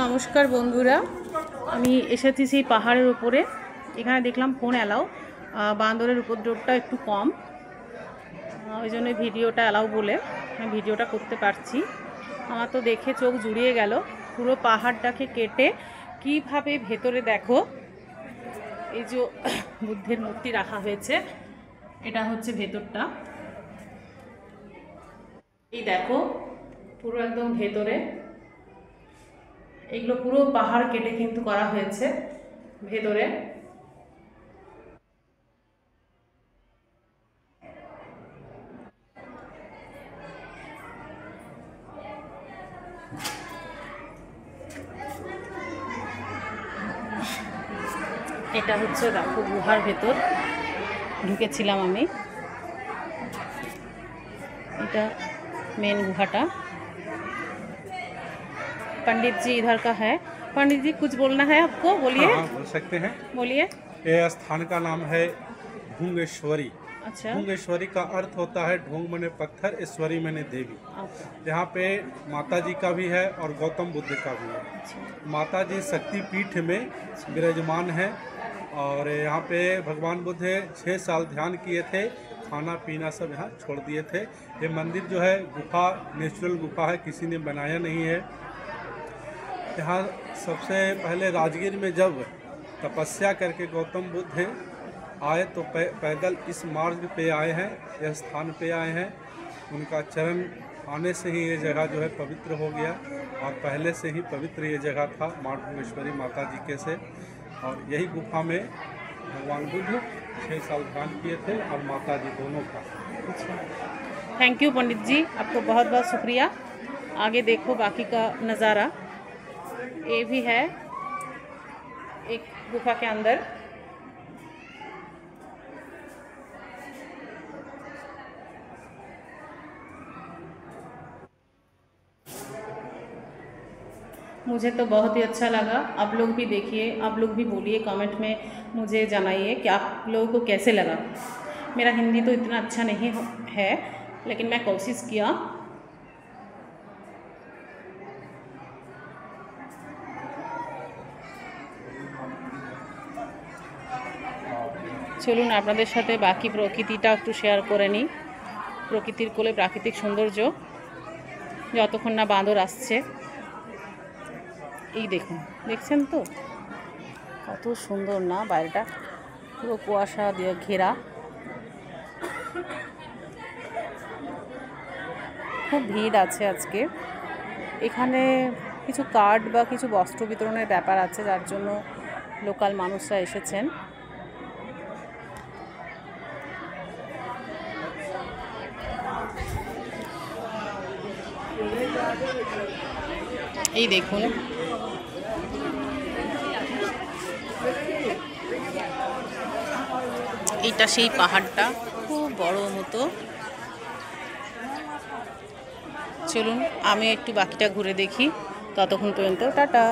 নমস্কার বন্ধুরা, আমি এসেছি সেই পাহাড়ের উপরে। এখানে দেখলাম ফোন অ্যালাউ, বান্দরের উপদ্রবটা একটু কম, ওই জন্য ভিডিওটা অ্যালাউ বলে আমি ভিডিওটা করতে পারছি। আমার তো দেখে চোখ জুড়িয়ে গেল। পুরো পাহাড়টাকে কেটে কিভাবে ভেতরে দেখো এই যে বুদ্ধের মূর্তি রাখা হয়েছে, এটা হচ্ছে ভেতরটা। এই দেখো পুরো একদম ভেতরে, এগুলো পুরো পাহাড় কেটে কিন্তু করা হয়েছে ভেতরে। এটা হচ্ছে দেখো গুহার ভেতর ঢুকেছিলাম আমি। এটা मेन गुहाटा। पंडित जी इधर का है। पंडित जी कुछ बोलना है आपको, बोलिए। हाँ, बोल सकते हैं। बोलिए। ये स्थान का नाम है ढूंगेश्वरी। अच्छा। ढूंगेश्वरी का अर्थ होता है ढूंग मने पत्थर, ईश्वरी मने देवी। यहाँ पे माता जी का भी है और गौतम बुद्ध का भी है। माता जी शक्ति पीठ में विराजमान है और यहाँ पे भगवान बुद्ध 6 साल ध्यान किए थे, खाना पीना सब यहाँ छोड़ दिए थे। ये मंदिर जो है गुफा, नेचुरल गुफा है, किसी ने बनाया नहीं है। यहाँ सबसे पहले राजगीर में जब तपस्या करके गौतम बुद्ध आए तो पैदल इस मार्ग पे आए हैं, यह स्थान पे आए हैं। उनका चरण आने से ही ये जगह जो है पवित्र हो गया और पहले से ही पवित्र ये जगह था माँ ढूंगेश्वरी माता जी के से। और यही गुफा में भगवान बुद्ध 6 साल ध्यान किए थे और माता जी दोनों का। थैंक यू पंडित जी, आपको बहुत बहुत शुक्रिया। आगे देखो बाकी का नज़ारा। ये भी है एक गुफा के अंदर। मुझे तो बहुत ही अच्छा लगा। आप लोग भी देखिए, आप लोग भी बोलिए, कमेंट में मुझे जनाइए कि आप लोगों को कैसे लगा। मेरा हिंदी तो इतना अच्छा नहीं है, लेकिन मैं कोशिश किया। চলুন আপনাদের সাথে বাকি প্রকৃতিটা একটু শেয়ার করে নিই। প্রকৃতির কোলে প্রাকৃতিক সৌন্দর্য, যতক্ষণ না বাঁদর আসছে। এই দেখুন, দেখছেন তো কত সুন্দর না, বাইরেটা পুরো কুয়াশা দিয়ে ঘেরা। খুব ভিড় আছে আজকে এখানে। কিছু কার্ড বা কিছু বস্ত্র বিতরণের ব্যাপার আছে, যার জন্য লোকাল মানুষরা এসেছেন। এই দেখুন, এইটা সেই পাহাড়টা, খুব বড় মতো। চলুন আমি একটু বাকিটা ঘুরে দেখি, ততক্ষণ পর্যন্ত টাটা।